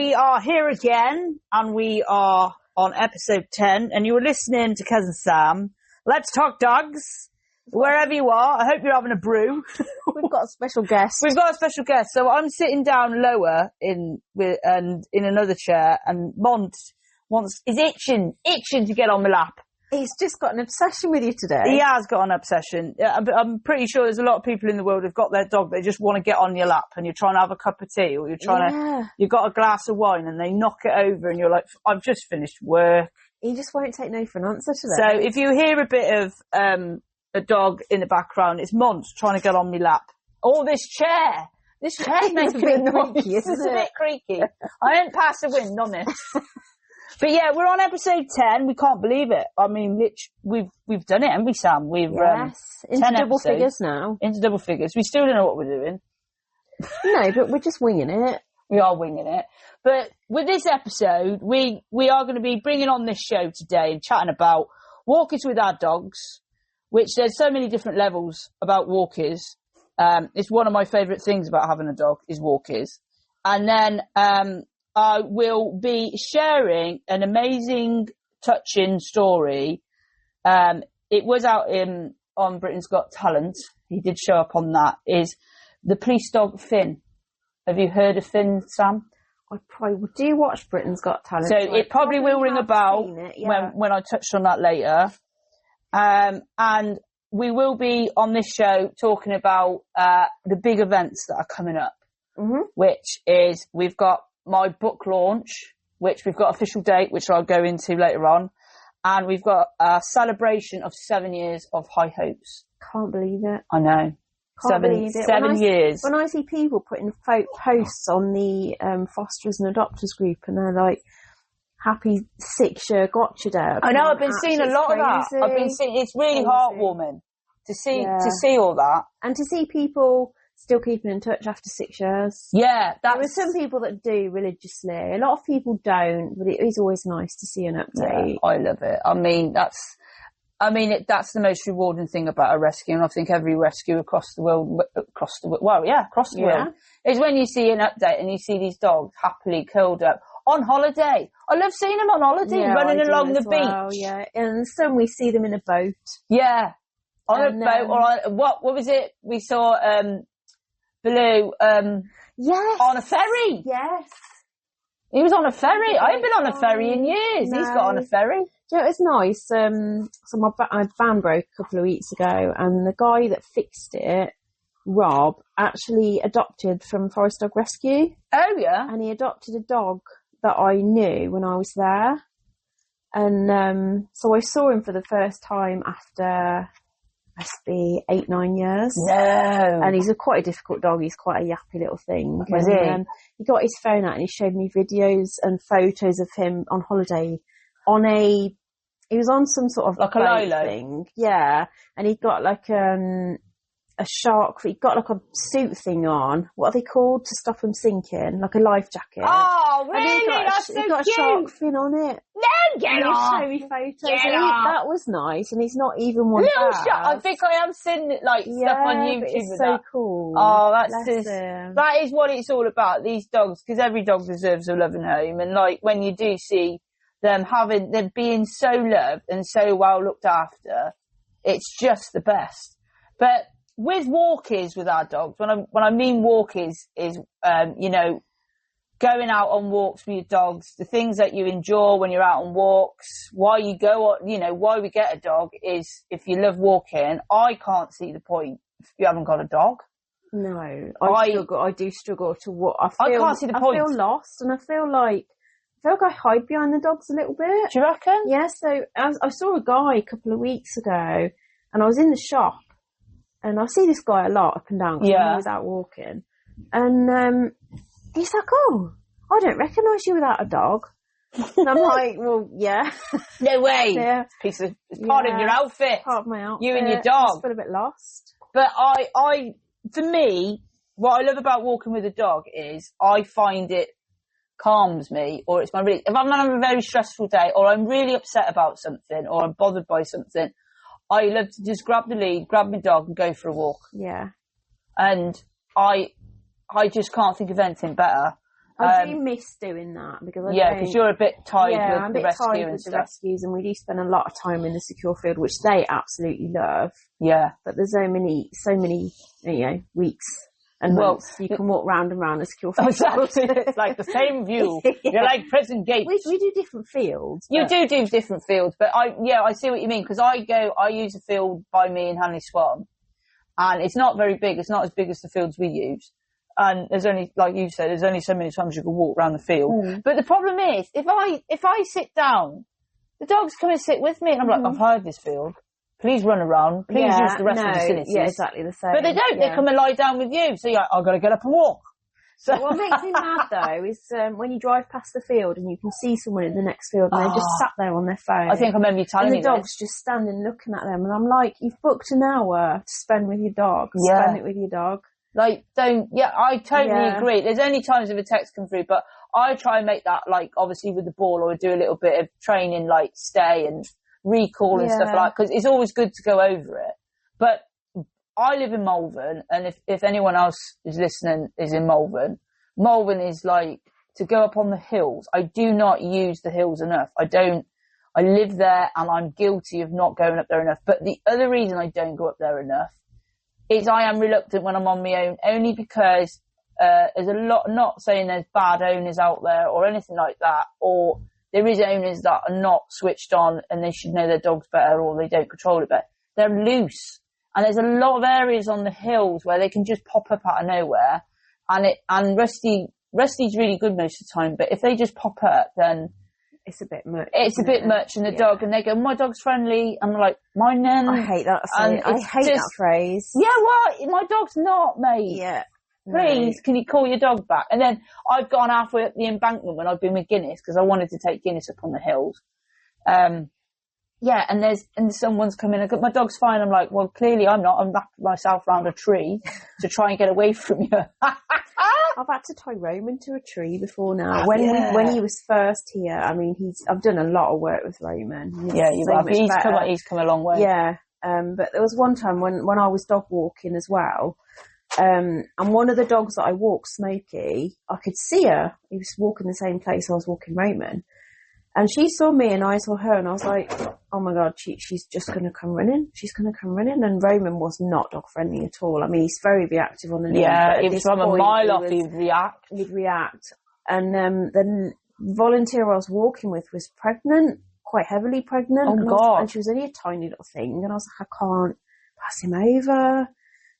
we are here again, and we are on episode 10, and you were listening to Kez and Sam. Let's talk dogs. Wherever you are, I hope you're having a brew. We've got a special guest. We've got a special guest. So I'm sitting down lower in another chair, and Mont is itching to get on my lap. He's just got an obsession with you today. He has got an obsession. I'm pretty sure there's a lot of people in the world who've got their dog. They just want to get on your lap, and you're trying to have a cup of tea, or you've got a glass of wine, and they knock it over, and you're like, I've just finished work. He just won't take no for an answer today. So if you hear a bit of a dog in the background, it's Mont trying to get on my lap. Oh, this chair's making a bit creaky, isn't it? It's a bit creaky. I didn't pass the wind on it. But yeah, we're on episode 10. We can't believe it. I mean, we've done it, haven't we, Sam? Into 10 double episodes. figures now. Into double figures. We still don't know what we're doing. No, but we're just winging it. We are winging it. But with this episode, we are going to be bringing on this show today and chatting about walkers with our dogs, which there's so many different levels about walkers. It's one of my favourite things about having a dog is walkers. And then I will be sharing an amazing, touching story. It was out on Britain's Got Talent. He did show up on that. Is the police dog Finn. Have you heard of Finn, Sam? I probably do watch Britain's Got Talent. So it probably will ring a bell when I touch on that later. And we will be on this show talking about the big events that are coming up, which is we've got my book launch, which we've got official date, which I'll go into later on. And we've got a celebration of 7 years of High Hopes. Can't believe it. I know. Seven years. When I see people putting posts on the fosterers and adopters group, and they're like, happy 6-year gotcha day. I know, I've been seeing a lot of that. I've been seeing, it's really heartwarming to see all that. And to see people still keeping in touch after 6 years. Yeah. There are some people that do religiously. A lot of people don't, but it is always nice to see an update. Yeah, I love it. I mean, that's the most rewarding thing about a rescue, and I think every rescue across the world, is when you see an update and you see these dogs happily curled up on holiday. I love seeing them on holiday, running along the beach. Yeah, and some we see them in a boat. Yeah, on a boat, or on, what was it? We saw Blue yes, on a ferry. Yes. He was on a ferry. I haven't been on a ferry in years. No. He's got on a ferry. Yeah, it was nice. So my van broke a couple of weeks ago, and the guy that fixed it, Rob, actually adopted from Forest Dog Rescue. Oh, yeah. And he adopted a dog that I knew when I was there. And so I saw him for the first time after, must be 8-9 years. No. And he's quite a difficult dog. He's quite a yappy little thing. Was and, he got his phone out and he showed me videos and photos of him on holiday he was on some sort of like a Lilo thing. Yeah. And he got like a shark, he got like a suit thing on. What are they called to stop him sinking? Like a life jacket. Oh, really? That's so cute. He got a shark fin on it. No, get off. Show me photos. That was nice, and he's not even one bad. I think I have seen stuff on YouTube. It's so cool. Oh, that is what it's all about. These dogs, because every dog deserves a loving home, and like when you do see them being so loved and so well looked after, it's just the best. But with walkers with our dogs, when I mean walkers is going out on walks with your dogs, the things that you enjoy when you're out on walks, why you go on, why we get a dog is if you love walking. I can't see the point if you haven't got a dog. No, I do struggle to walk. I can't see the point. I feel lost, and I feel like I hide behind the dogs a little bit. Do you reckon? Yeah, so I saw a guy a couple of weeks ago, and I was in the shop, and I see this guy a lot up and down because I'm always out walking. And he's like, oh, I don't recognise you without a dog. And I'm like, well, yeah. No way. Yeah. It's part of your outfit. Part of my outfit. You and your dog. I just feel a bit lost. But for me, what I love about walking with a dog is I find it calms me, or it's if I'm having a very stressful day, or I'm really upset about something, or I'm bothered by something, I love to just grab the lead, grab my dog and go for a walk. Yeah. And I just can't think of anything better. I do miss doing that because because you're a bit tied with the rescue and stuff. Rescues, and we do spend a lot of time in the secure field, which they absolutely love. Yeah, but there's so many, weeks and months you can walk round and round the secure field. Exactly, it's like the same view. You're like prison gates. We do different fields. You do different fields, but I see what you mean because I use a field by me in Hanley Swan, and it's not very big. It's not as big as the fields we use. And there's only, like you said, there's only so many times you can walk around the field. But the problem is, if I sit down, the dogs come and sit with me, and I'm like, I've hired this field. Please run around. Please use the rest of the facilities. Yeah, exactly the same. But they don't. They come and lie down with you. So you're like, I've got to get up and walk. So what makes me mad though is when you drive past the field and you can see someone in the next field and they're just sat there on their phone. I think I remember you telling me and the dog's just standing looking at them, and I'm like, you've booked an hour to spend with your dog. Spend it with your dog. Like, I totally agree. There's only times if a text come through, but I try and make that, like, obviously with the ball, or do a little bit of training, like stay and recall and stuff like that, because it's always good to go over it. But I live in Malvern, and if anyone else is listening is in Malvern is like, to go up on the hills. I do not use the hills enough. I live there, and I'm guilty of not going up there enough. But the other reason I don't go up there enough is I am reluctant when I'm on my own, only because there's a lot, not saying there's bad owners out there or anything like that, or there is owners that are not switched on and they should know their dogs better, or they don't control it better. They're loose. And there's a lot of areas on the hills where they can just pop up out of nowhere. And Rusty's really good most of the time, but if they just pop up, then it's a bit much. It's a bit much, and the dog, and they go, my dog's friendly. And I'm like, mine then. I hate that. I hate that phrase. Yeah, well, my dog's not, mate. Yeah. Please, can you call your dog back? And then I've gone halfway up the embankment when I've been with Guinness, because I wanted to take Guinness up on the hills. And someone's come in and go, my dog's fine. I'm like, well, clearly I'm not. I'm wrapping myself around a tree to try and get away from you. I've had to tie Roman to a tree before now. When he was first here, I mean, I've done a lot of work with Roman. He's come a long way. Yeah. But there was one time when I was dog walking as well. And one of the dogs that I walked, Smokey, I could see her. He was walking the same place I was walking Roman. And she saw me and I saw her, and I was like, oh my God, she's just going to come running. She's going to come running. And Roman was not dog friendly at all. I mean, he's very reactive on the lead. Yeah, it was from a mile off, he'd react. He'd react. And the volunteer I was walking with was pregnant, quite heavily pregnant. Oh, God. And she was only a tiny little thing. And I was like, I can't pass him over.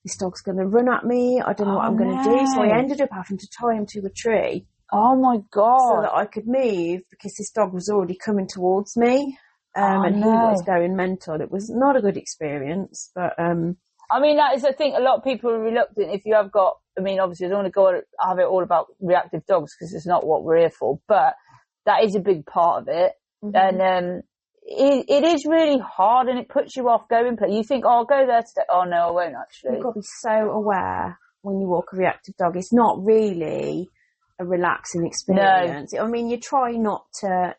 This dog's going to run at me. I don't know what I'm going to do. So I ended up having to tie him to a tree. Oh my God. So that I could move, because this dog was already coming towards me. He was going mental. It was not a good experience, but I mean, that is, I think a lot of people are reluctant if you have got, I mean, obviously I don't want to have it all about reactive dogs, because it's not what we're here for, but that is a big part of it. Mm-hmm. And it is really hard, and it puts you off going play. You think, oh, I'll go there today. Oh no, I won't actually. You've got to be so aware when you walk a reactive dog. It's not really a relaxing experience. No. I mean, you try not to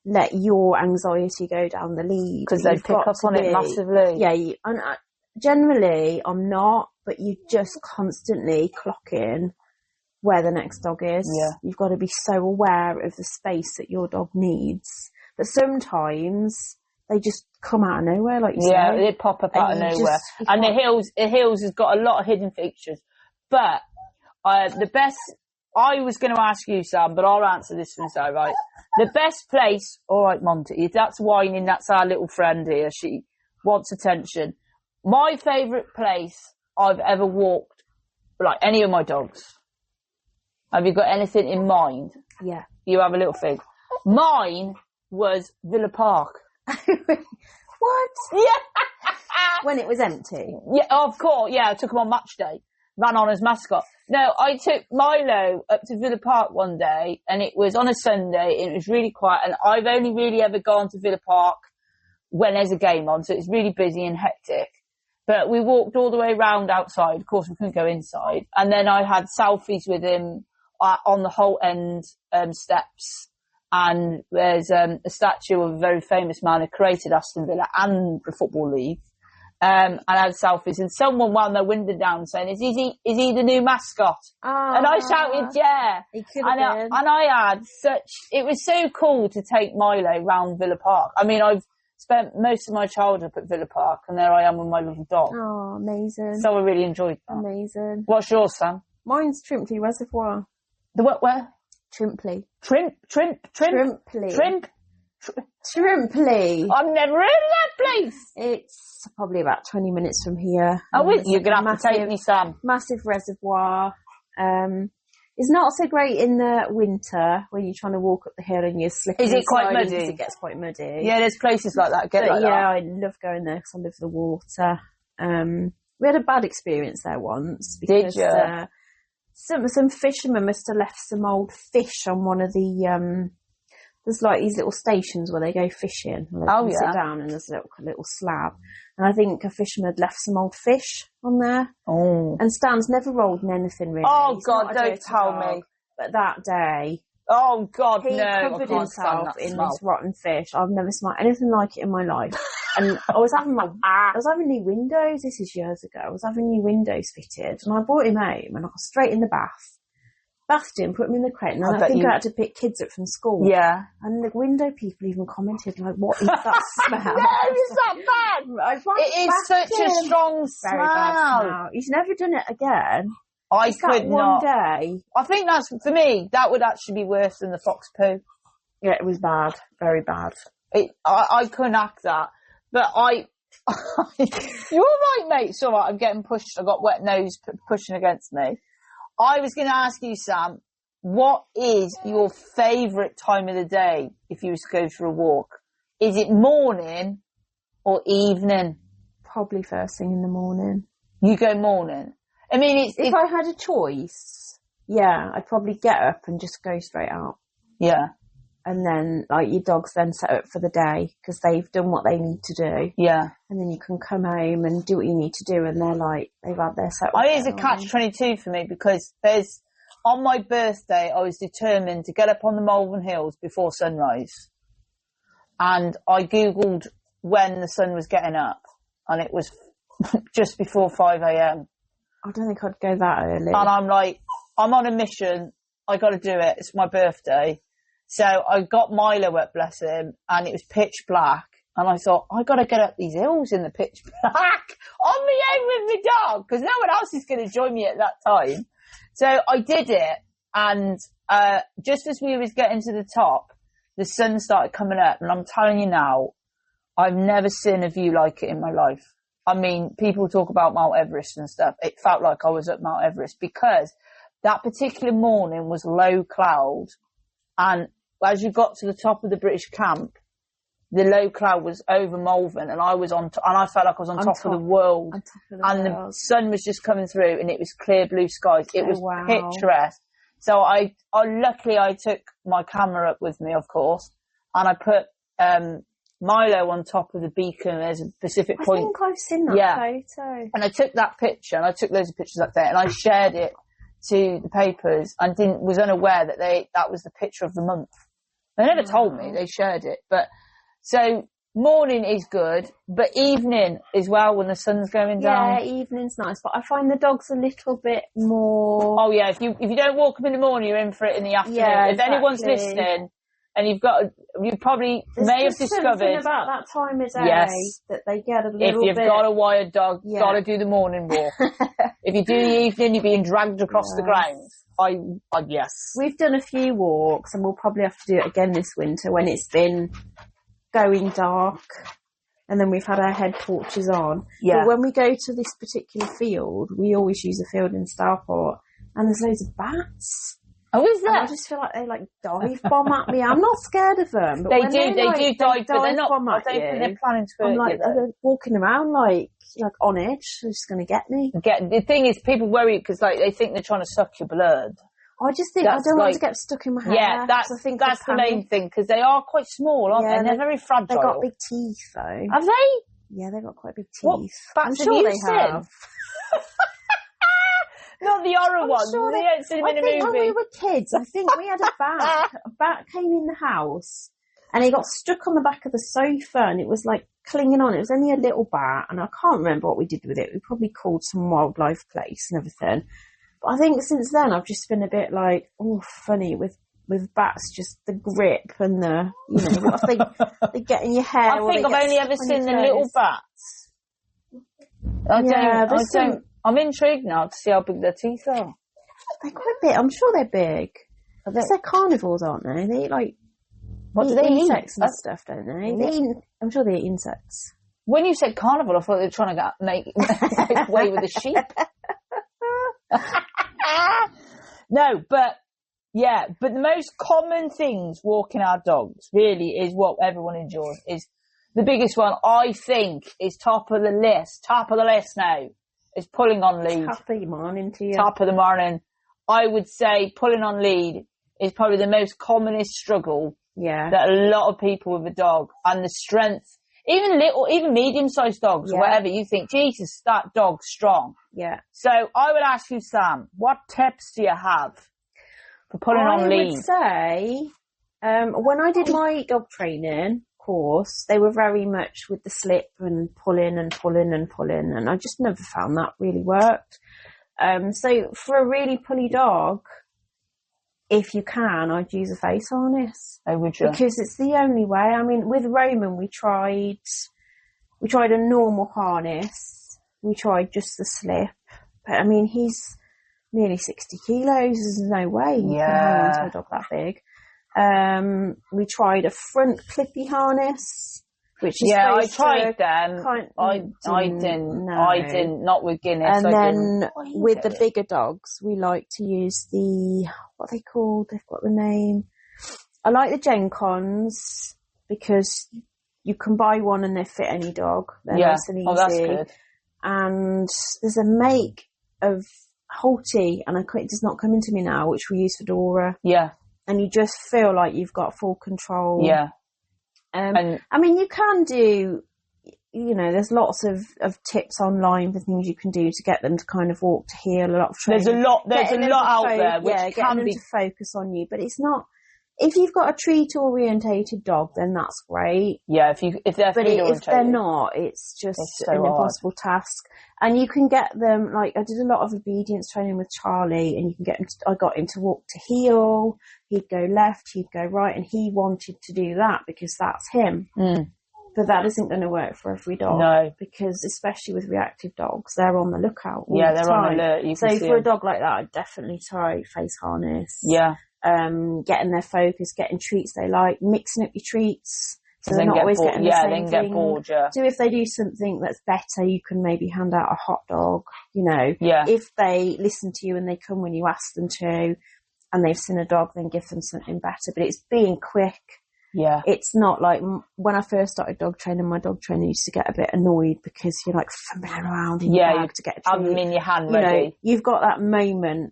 let your anxiety go down the lead, because they pick up on it massively. Yeah, and generally I'm not, but you just constantly clock in where the next dog is. Yeah. You've got to be so aware of the space that your dog needs. But sometimes they just come out of nowhere, like you say. Yeah, they pop up out of nowhere. And the hills has got a lot of hidden features. But the best, I was going to ask you, Sam, but I'll answer this one, so right. The best place, all right, Monty, if that's whining, that's our little friend here. She wants attention. My favourite place I've ever walked, like any of my dogs. Have you got anything in mind? Yeah. You have a little thing. Mine was Villa Park. What? Yeah. When it was empty? Yeah, of course. Yeah, I took him on match day. Ran on as mascot. No, I took Milo up to Villa Park one day, and it was on a Sunday. It was really quiet, and I've only really ever gone to Villa Park when there's a game on, so it's really busy and hectic. But we walked all the way around outside. Of course, we couldn't go inside. And then I had selfies with him on the whole end steps. And there's a statue of a very famous man who created Aston Villa and the Football League. and had selfies, and someone wound their window down saying, is he the new mascot? And I shouted, yeah. He could have been. And I had it was so cool to take Milo round Villa Park. I mean, I've spent most of my childhood at Villa Park, and there I am with my little dog. Oh, amazing. So I really enjoyed that. Amazing. What's yours, Sam? Mine's Trimpley Reservoir. The what, where? Trimpley. Trimpley. Trimpley. I've never heard of that place. It's probably about 20 minutes from here. Oh, you're going to have to take me, Sam. Massive reservoir. It's not so great in the winter when you're trying to walk up the hill and you're slipping. Is it quite muddy? Because it gets quite muddy. Yeah, there's places like that. I love going there because I love the water. We had a bad experience there once because some fishermen must have left some old fish on one of the there's like these little stations where they go fishing. They sit down and there's a little slab. And I think a fisherman had left some old fish on there. Oh. And Stan's never rolled in anything really. Oh, God, don't tell me. But that day... Oh, God, he covered himself in this rotten fish. I've never smelled anything like it in my life. And I was having new windows. This is years ago. I was having new windows fitted. And I brought him home and I got straight in the bath. Bathed him, put him in the crate, and I think I had to pick kids up from school. Yeah. And the window people even commented, like, what is that smell? No, it's not bad. It is such a strong smell. Very bad smell. He's never done it again. I could not. One day. I think that's, for me, that would actually be worse than the fox poo. Yeah, it was bad. Very bad. I couldn't act that. But you're right, mate. It's all right. I'm getting pushed. I got wet nose pushing against me. I was going to ask you, Sam, what is your favourite time of the day if you was to go for a walk? Is it morning or evening? Probably first thing in the morning. You go morning? I mean, if I had a choice, yeah, I'd probably get up and just go straight out. Yeah. And then, like, your dog's then set up for the day because they've done what they need to do. Yeah. And then you can come home and do what you need to do, and they're like, they've had their set up. It is a catch-22 for me because on my birthday, I was determined to get up on the Malvern Hills before sunrise. And I Googled when the sun was getting up, and it was just before 5 a.m. I don't think I'd go that early. And I'm like, I'm on a mission. I got to do it. It's my birthday. So I got Milo up, bless him, and it was pitch black. And I thought, I got to get up these hills in the pitch black on my own with my dog, because no one else is going to join me at that time. So I did it, and just as we was getting to the top, the sun started coming up, and I'm telling you now, I've never seen a view like it in my life. I mean, people talk about Mount Everest and stuff. It felt like I was at Mount Everest because that particular morning was low cloud, and as you got to the top of the British camp, the low cloud was over Malvern, and I was and I felt like I was on top of the world. The sun was just coming through, and it was clear blue skies. It was picturesque. So I luckily I took my camera up with me, of course, and I put Milo on top of the beacon. There's a Pacific Point. I think I've seen that photo. And I took that picture, and I took loads of pictures that day, and I shared it to the papers, and was unaware that that was the picture of the month. They never told me. They shared it, but. So morning is good, but evening as well when the sun's going down. Yeah, evening's nice, but I find the dog's a little bit more. Oh yeah, if you don't walk them in the morning, you're in for it in the afternoon. Yeah, if anyone's listening, and you probably may have discovered something about that time of day that they get a little bit. If you've got a wired dog, you've got to do the morning walk. If you do the evening, you're being dragged across the ground. Yes. We've done a few walks, and we'll probably have to do it again this winter when it's been going dark, and then we've had our head torches on. Yeah. But when we go to this particular field, we always use a field in Stourport, and there's loads of bats. Oh, is there? And I just feel like they dive bomb at me. I'm not scared of them, but they do dive, but they're not. I don't think they're planning to hurt you. They're walking around like on edge. They're just going to get me. The thing is, people worry because they think they're trying to suck your blood. I just think I don't want to get stuck in my hair. Yeah, that's the main thing, because they are quite small, aren't they? And they're very fragile. They've got big teeth, though. Have they? Yeah, they've got quite big teeth. What bats have you seen? Not the horror ones. Sure I think when we were kids, I think we had a bat. A bat came in the house, and he got stuck on the back of the sofa, and it was like clinging on. It was only a little bat, and I can't remember what we did with it. We probably called some wildlife place and everything. But I think since then I've just been a bit like, oh, funny with bats, just the grip and the, I think they get in your hair. I think I've only ever seen the little bats. I'm intrigued now to see how big their teeth are. They're quite big. I'm sure they're big. They're carnivores, aren't they? They eat like insects and stuff, don't they? I'm sure they eat insects. When you said carnivore, I thought they were trying to make way with the sheep. No, but the most common things walking our dogs really is what everyone enjoys. Is the biggest one, I think, is top of the list now, is pulling on lead. Top of the morning to you. Top of the morning. I would say pulling on lead is probably the most commonest struggle that a lot of people with a dog, and the strength, even medium-sized dogs or whatever, you think, Jesus, that dog's strong. Yeah. So I would ask you, Sam, what tips do you have for pulling on lead? I would say, when I did my dog training course, they were very much with the slip and pulling, and I just never found that really worked. So for a really pully dog, if you can, I'd use a face harness. Oh, would you? Because it's the only way. I mean, with Roman, we tried a normal harness. We tried just the slip. But I mean, he's nearly 60 kilos. There's no way you can hold onto a dog that big. We tried a front clippy harness, which is I tried them. I didn't. Not with Guinness. And then with the bigger dogs, we like to use what are they called? They've got the name. I like the Gen Cons because you can buy one and they fit any dog. They're nice and easy. Oh, that's good. And there's a make of Halty, and it does not come into me now, which we use for Dora. Yeah. And you just feel like you've got full control. Yeah. And I mean, you can do, there's lots of tips online for things you can do to get them to kind of walk to heel. A lot of training. There's a lot out there which can be to focus on you, but it's not. If you've got a treat orientated dog, then that's great. Yeah, if they're if they're not, it's just an impossible task. And you can get them, like I did a lot of obedience training with Charlie, and you can get him. I got him to walk to heel. He'd go left, he'd go right, and he wanted to do that because that's him. Mm. But that isn't going to work for every dog. No, because especially with reactive dogs, they're on the lookout. They're on alert. So for a dog like that, I'd definitely try face harness. Yeah. Getting their focus, getting treats they like, mixing up your treats so they're not always getting the same thing. Get bored, So if they do something that's better, you can maybe hand out a hot dog, if they listen to you and they come when you ask them to, and they've seen a dog, then give them something better. But it's being quick. Yeah. It's not like when I first started dog training, my dog trainer used to get a bit annoyed because you're like fumbling around in your bag to get a treat. Have them in your hand ready. You've got that moment.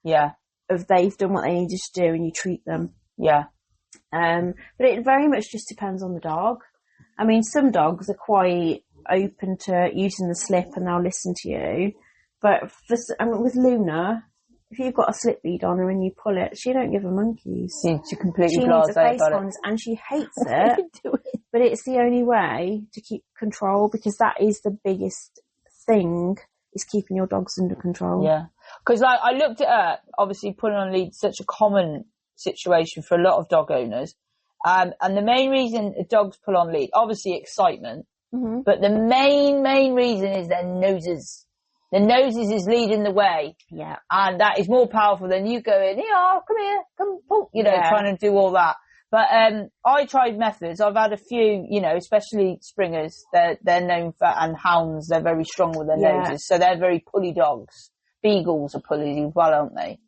Yeah. Of they've done what they needed to do and you treat them. Yeah. But it very much just depends on the dog. I mean, some dogs are quite open to using the slip and they'll listen to you. But with Luna, if you've got a slip lead on her and you pull it, she don't give her monkeys. She completely She needs a face harness and she hates it. But it's the only way to keep control, because that is the biggest thing, is keeping your dogs under control. Yeah. Because I looked at it, obviously pulling on lead is such a common situation for a lot of dog owners. And the main reason dogs pull on lead, obviously excitement, but the main reason is their noses. The noses is leading the way. Yeah. And that is more powerful than you going, come here, come pull, trying to do all that. But I tried methods. I've had a few, especially Springers. They're known for, and Hounds, they're very strong with their noses. So they're very pulley dogs. Beagles are pulley as well, aren't they?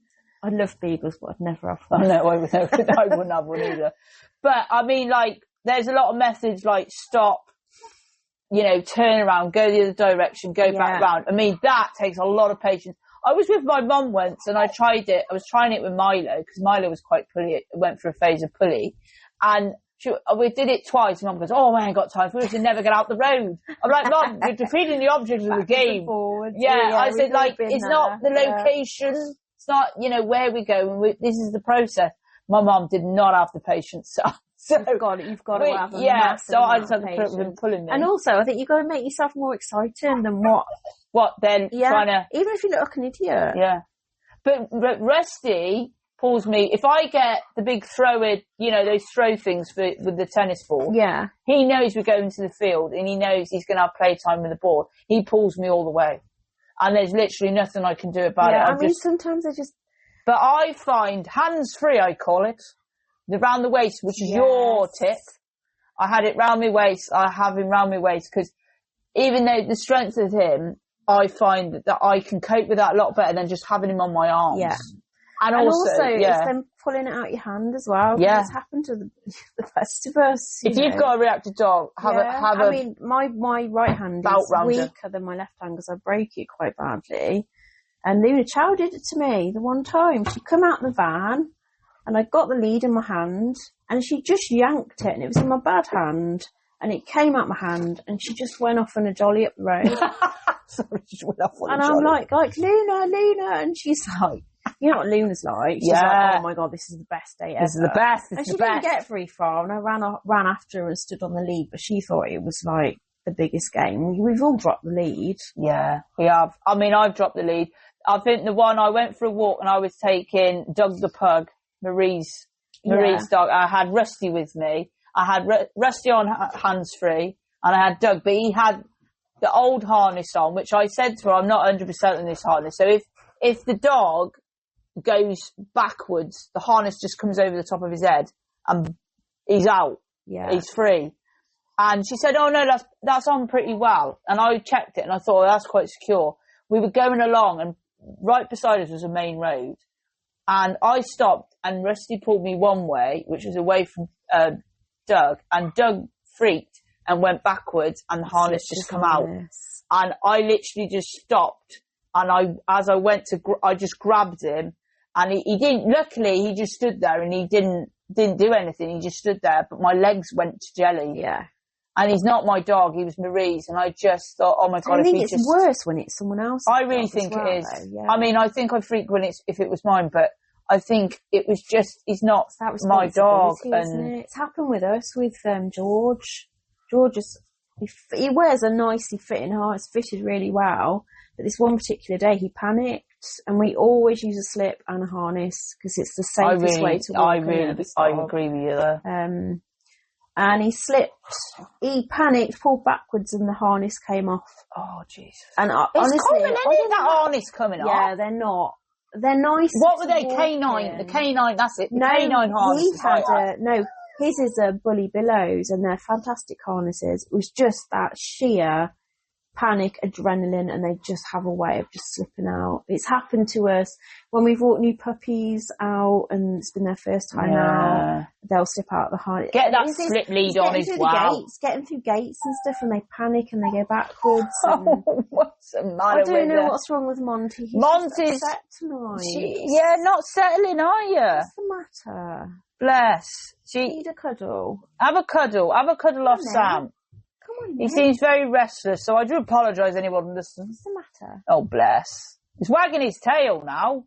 I love Beagles, but I'd never have one. No, I wouldn't have one either. But, I mean, there's a lot of methods like stop, turn around, go the other direction, go back round. I mean, that takes a lot of patience. I was with my mum once and I tried it. I was trying it with Milo because Milo was quite pulley. It went through a phase of pulley. And we did it twice. Mum goes, oh, I ain't got time for this. You never get out the road. I'm like, Mum, you're defeating the object of the game. I said, it's not the location. It's not, where we go. This is the process. My mum did not have the patience. So you've got to have a massive so I just amount had of to put with him patience. pulling me. And also, I think you've got to make yourself more exciting than what then trying to... Even if you look like an idiot. Yeah. But Rusty pulls me, if I get the big those throw things with the tennis ball, he knows we're going to the field and he knows he's going to have playtime with the ball. He pulls me all the way. And there's literally nothing I can do about it. I mean, sometimes I just... But I find hands-free, I call it, around the waist, which is your tip. I had it round my waist. I have him round my waist because even though the strength of him, I find that I can cope with that a lot better than just having him on my arms. Yeah. And also it's them pulling it out your hand as well. Yeah. It's happened to the best of us. If you've got a reactive dog, I mean, my right hand is weaker than my left hand because I broke it quite badly. And Luna Chow did it to me the one time. She come out the van and I got the lead in my hand and she just yanked it and it was in my bad hand and it came out my hand and she just went off on a jolly up the road. Sorry, she just went off on and a jolly. I'm like, Luna, and she's like, you know what Luna's like? She's like, oh my God, this is the best day ever. This is the best. And she didn't get very far and I ran after her and stood on the lead, but she thought it was like the biggest game. We've all dropped the lead. Yeah, we have. I mean, I've dropped the lead. I think the one I went for a walk and I was taking Doug the pug, Marie's dog. I had Rusty with me. I had Rusty on hands-free and I had Doug, but he had the old harness on, which I said to her, I'm not 100% in this harness. So if the dog goes backwards, the harness just comes over the top of his head and he's out. Yeah. He's free. And she said, oh no, that's on pretty well. And I checked it and I thought, that's quite secure. We were going along and right beside us was a main road. And I stopped and Rusty pulled me one way, which was away from Doug. And Doug freaked and went backwards and the harness just come out. And I literally just stopped. And as I went to, I just grabbed him and he didn't, luckily he just stood there and he didn't do anything. He just stood there, but my legs went to jelly. Yeah. And he's not my dog, he was Marie's, and I just thought, oh my God, I think it's worse when it's someone else's. I really think it is. Though, yeah. I mean, I think I'd freak if it was mine, but I think it was just, he's not my dog. And it's happened with us, with George. George he wears a nicely fitting harness, fitted really well, but this one particular day he panicked, and we always use a slip and a harness because it's the safest way to walk. I agree with you there. And he slipped, he panicked, pulled backwards and the harness came off. Oh, jeez. And honestly, that harness coming off? Yeah, they're not. They're nice. What were they? K9? The K9, that's it. The K9 harness. His is a Bully Billows and they're fantastic harnesses. It was just that sheer panic, adrenaline, and they just have a way of just slipping out. It's happened to us when we've brought new puppies out and it's been their first time out. They'll slip out the harness. Get that slip lead on as well. Getting through gates and stuff, and they panic and they go backwards. What's the matter? I don't know what's wrong with Monty. Monty's upset tonight. Not settling, are you? What's the matter? Bless. Need a cuddle. Have a cuddle off Sam. He seems very restless, so I do apologise anyone listens. What's the matter? Oh, bless. He's wagging his tail now.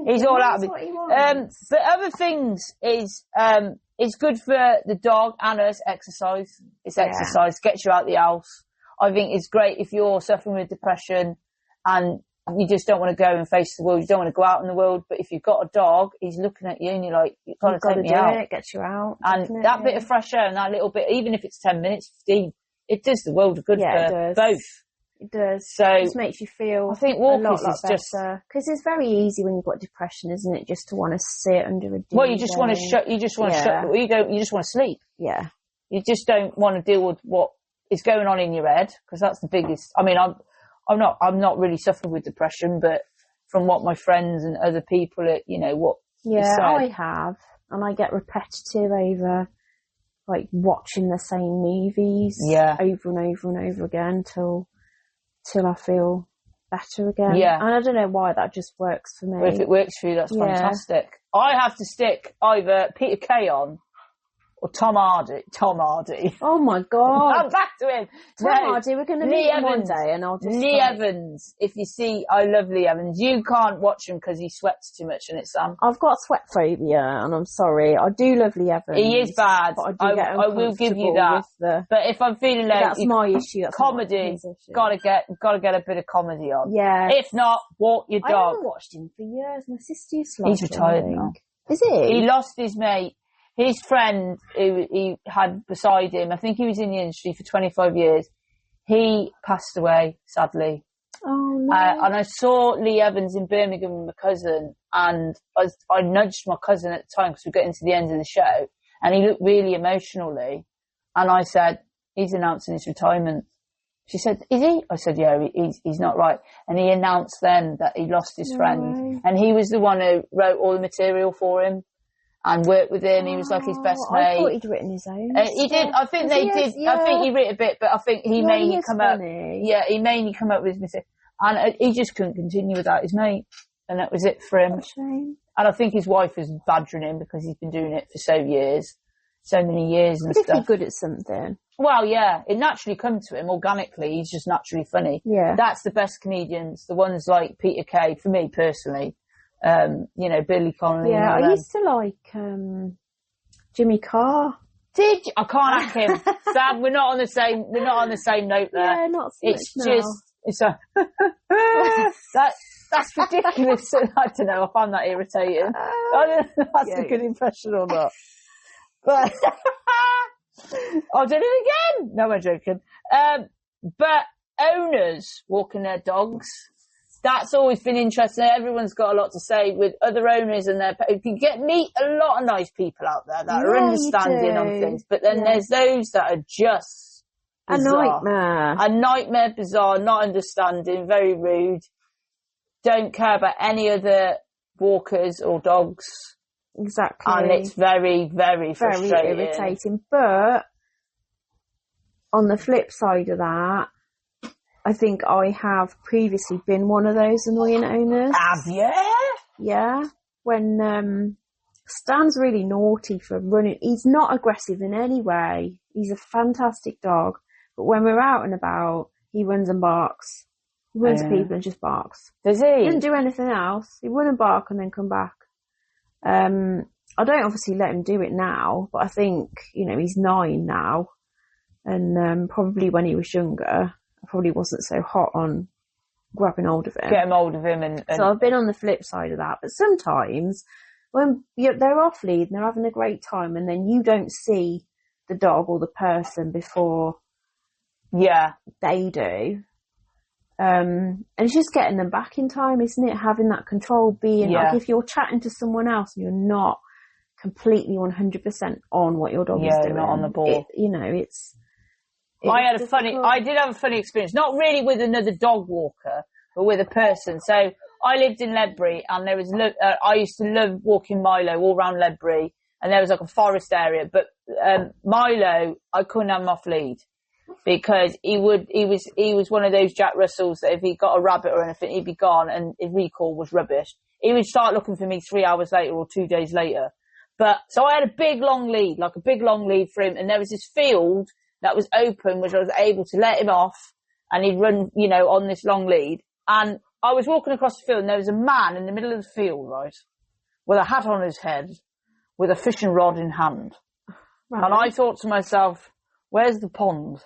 He's all out of it. But other things is, it's good for the dog and us, exercise. It's exercise, gets you out the house. I think it's great if you're suffering with depression and you just don't want to go and face the world. You don't want to go out in the world. But if you've got a dog, he's looking at you and you're like, you've got to take me out. It gets you out. And definitely. That bit of fresh air and that little bit, even if it's 10 minutes, 15, it does the world of good for both. It does. So it just makes you feel. I think walking is better. Just because it's very easy when you've got depression, isn't it? Just to want to sit under a duvet. Well, you just want to shut. You just want to shut. You don't. You just want to sleep. Yeah. You just don't want to deal with what is going on in your head because that's the biggest. I mean, I'm not really suffering with depression, but from what my friends and other people, what. Yeah, I have, and I get repetitive over. Like watching the same movies over and over and over again till I feel better again. Yeah. And I don't know why that just works for me. Well, if it works for you, that's fantastic. I have to stick either Peter Kay on or Tom Hardy. Tom Hardy. Oh my God. I'm back to him. Tom Hardy, we're going to meet him one day and I'll just... Lee Evans. If you see, I love Lee Evans. You can't watch him because he sweats too much in it, Sam. I've got sweat phobia and I'm sorry. I do love Lee Evans. He is bad. But I will give you that. But if I'm feeling low... That's my issue. That's comedy. Gotta get a bit of comedy on. Yeah. If not, walk your dog. I haven't watched him for years. My sister used to like He's retired now. Is he? He lost his mate. His friend who he had beside him, I think he was in the industry for 25 years, he passed away, sadly. Oh, no. And I saw Lee Evans in Birmingham with my cousin, and I nudged my cousin at the time because we were getting to the end of the show, and he looked really emotional, Lee. And I said, he's announcing his retirement. She said, is he? I said, yeah, he's not right. And he announced then that he lost his friend. And he was the one who wrote all the material for him and worked with him. He was like his best mate. I thought he'd written his own. He did. I think they did. Yeah. I think he wrote a bit, but I think he mainly come up. Yeah, he mainly come up with his mistake. And he just couldn't continue without his mate. And that was it for him. What a shame. And I think his wife was badgering him because he's been doing it for so many years and stuff. stuff. He's good at something. Well, yeah, it naturally comes to him organically. He's just naturally funny. Yeah. That's the best comedians, the ones like Peter Kay, for me personally. Billy Connolly. Yeah, I used to like Jimmy Carr. Did you? I can't hack him. Sam, we're not on the same note there. Yeah, not so much that's ridiculous. I don't know, I find that irritating. I don't know if that's a good impression or not. But I'll do it again. No, I'm joking. But owners walking their dogs, that's always been interesting. Everyone's got a lot to say with other owners and you can meet a lot of nice people out there that are understanding on things. But then there's those that are just bizarre. A nightmare, bizarre, not understanding, very rude, don't care about any other walkers or dogs. Exactly. And it's very, very frustrating. Very irritating. But on the flip side of that, I think I have previously been one of those annoying owners. Have you? Yeah. When Stan's really naughty for running. He's not aggressive in any way. He's a fantastic dog. But when we're out and about, he runs and barks. He runs to people and just barks. Does he? He doesn't do anything else. He run and bark and then come back. I don't obviously let him do it now, but I think, he's 9 now. And probably when he was younger, I probably wasn't so hot on grabbing hold of him. Getting hold of him. And So I've been on the flip side of that. But sometimes when they're off lead and they're having a great time and then you don't see the dog or the person before they do. And it's just getting them back in time, isn't it? Having that control, being like if you're chatting to someone else and you're not completely 100% on what your dog is doing. Not on the ball. It's I did have a funny experience, not really with another dog walker, but with a person. So I lived in Ledbury and there was, I used to love walking Milo all around Ledbury and there was like a forest area, but Milo, I couldn't have him off lead. Because he was one of those Jack Russells that if he got a rabbit or anything, he'd be gone and his recall was rubbish. He would start looking for me 3 hours later or 2 days later. But, so I had a big long lead for him and there was this field that was open which I was able to let him off and he'd run, on this long lead. And I was walking across the field and there was a man in the middle of the field, right, with a hat on his head, with a fishing rod in hand. Right. And I thought to myself, where's the pond?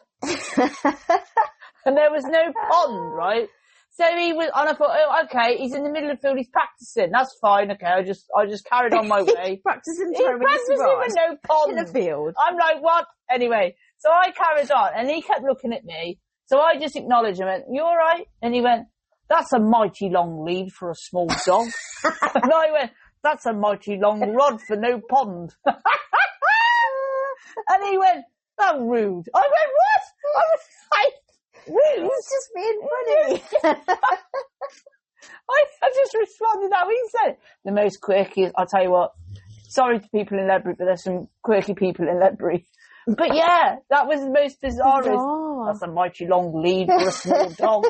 And there was no pond, right? So he was, and I thought, okay, he's in the middle of the field, he's practicing. That's fine, okay. I just carried on my way. practicing with no pond in the field. I'm like, what? Anyway, so I carried on, and he kept looking at me. So I just acknowledged him. You all right? And he went, that's a mighty long lead for a small dog. And I went, that's a mighty long rod for no pond. And he went, that's rude. I went, what? I was like, rude? It's just being funny. I just responded how he said it. The most quirky, I'll tell you what, sorry to people in Ledbury, but there's some quirky people in Ledbury. But yeah, that was the most bizarre. That's a mighty long lead for a small dog.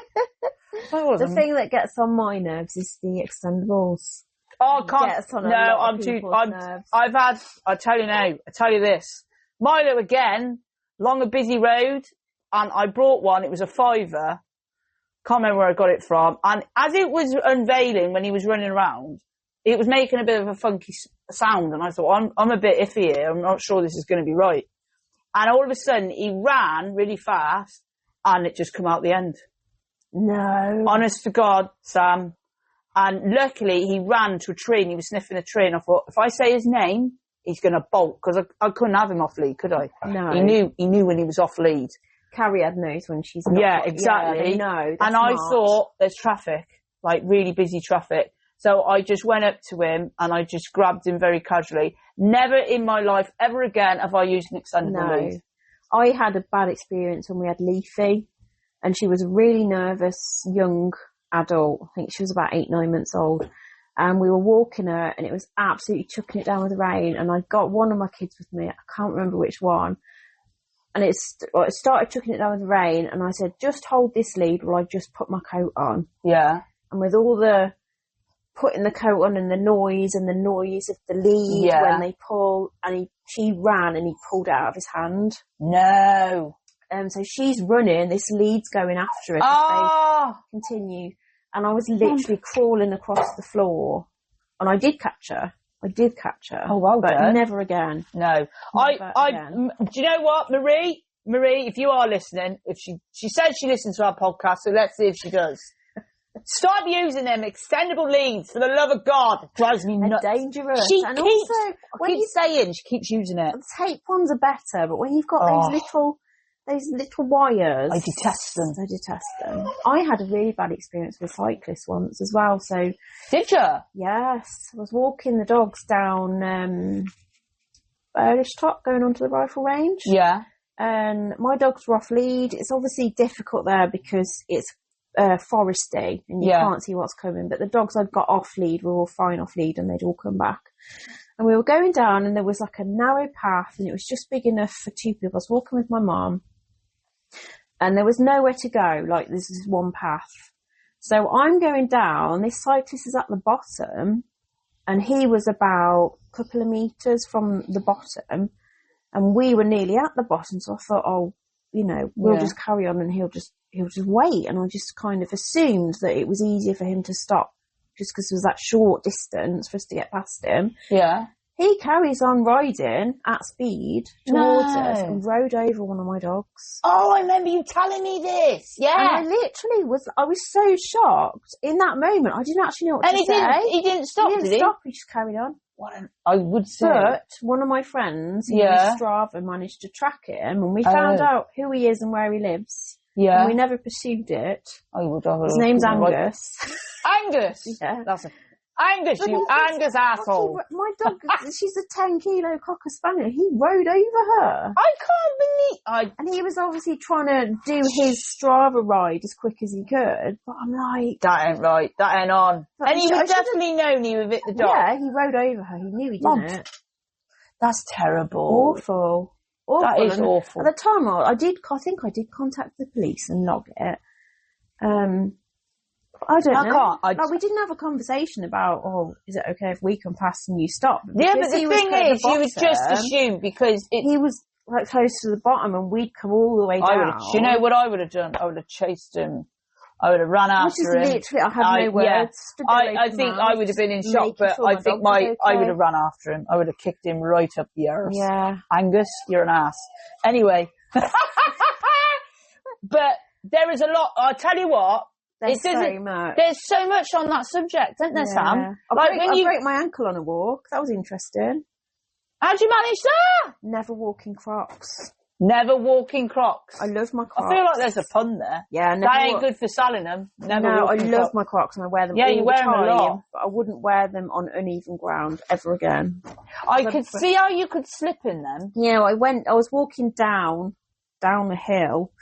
The thing that gets on my nerves is the extendables. Oh, I can't. No, I'm too. I'll tell you this. Milo again, along a busy road, and I brought one. It was a £5. Can't remember where I got it from. And as it was unveiling when he was running around, it was making a bit of a funky sound. And I thought, I'm a bit iffy here. I'm not sure this is going to be right. And all of a sudden, he ran really fast, and it just come out the end. No. Honest to God, Sam. And luckily, he ran to a tree, and he was sniffing a tree. And I thought, if I say his name, he's going to bolt, because I couldn't have him off lead, could I? No. He knew when he was off lead. Carrier knows when she's not. Yeah, exactly. No. And I thought, there's traffic, like really busy traffic. So I just went up to him and I just grabbed him very casually. Never in my life ever again have I used an extendable lead. I had a bad experience when we had Leafy, and she was a really nervous young adult. I think she was about 8-9 months old. And we were walking her, and it was absolutely chucking it down with the rain. And I got one of my kids with me. I can't remember which one. And it started chucking it down with the rain. And I said, just hold this lead while I just put my coat on. Yeah. And with all the putting the coat on and the noise of the lead when they pull, and she ran and he pulled it out of his hand. No. So she's running, this lead's going after her. Oh. They continue. And I was literally crawling across the floor. And I did catch her. Oh, well but done. never again. No. Again. Do you know what, Marie, if you are listening, if she says she listens to our podcast, so let's see if she does. Stop using them extendable leads, for the love of God. It drives me nuts. They're dangerous. She and keeps, also, I keep saying she keeps using it. The tape ones are better, but when you've got those little wires, I detest them. I had a really bad experience with cyclists once as well. So did you? Yes, I was walking the dogs down Burlish Top, going onto the rifle range. Yeah. And my dogs were off lead. It's obviously difficult there because it's foresty and you can't see what's coming. But the dogs I'd got off lead were all fine off lead, and they'd all come back. And we were going down, and there was like a narrow path, and it was just big enough for two people. I was walking with my mum, and there was nowhere to go. Like, this is one path. So I'm going down. This cyclist is at the bottom, and he was about a couple of metres from the bottom, and we were nearly at the bottom. So I thought, we'll just carry on, and he'll just wait. And I just kind of assumed that it was easier for him to stop, just because it was that short distance for us to get past him. Yeah. He carries on riding at speed towards us and rode over one of my dogs. Oh, I remember you telling me this. Yeah. And I literally was so shocked in that moment. I didn't actually know what to say. He didn't stop, did he? He didn't stop, he just carried on. I would say. But one of my friends, who used Strava, managed to track him, and we found out who he is and where he lives. Yeah. And we never pursued it. His name's Angus. Angus? Yeah. Angus, you Angus asshole. My dog, she's a 10-kilo Cocker Spaniel. He rode over her. I can't believe... And he was obviously trying to do his Strava ride as quick as he could. But I'm like... That ain't right. That ain't on. But and he would definitely known he would hit the dog. Yeah, he rode over her. He knew he didn't. That's terrible. Awful. That is awful. At the time, I think I did contact the police and log it. I don't know. We didn't have a conversation about, is it okay if we can pass and you stop? Yeah, but the thing is, you would just assume because he was like close to the bottom and we'd come all the way down. Do you know what I would have done? I would have chased him. I would have run after him. Literally, I had no words. I think I would have been in shock, but I think I would have run after him. I would have kicked him right up the arse. Yeah. Angus, you're an ass. Anyway. But there is a lot, I'll tell you what. There's so much. There's so much on that subject, isn't there, Sam? I broke my ankle on a walk. That was interesting. How'd you manage that? Never walking Crocs. Never walking Crocs. I love my Crocs. I feel like there's a pun there. Yeah, that ain't good for selling them. I love my Crocs and I wear them all the time. A lot. But I wouldn't wear them on uneven ground ever again. I could see how you could slip in them. Yeah, I was walking down the hill,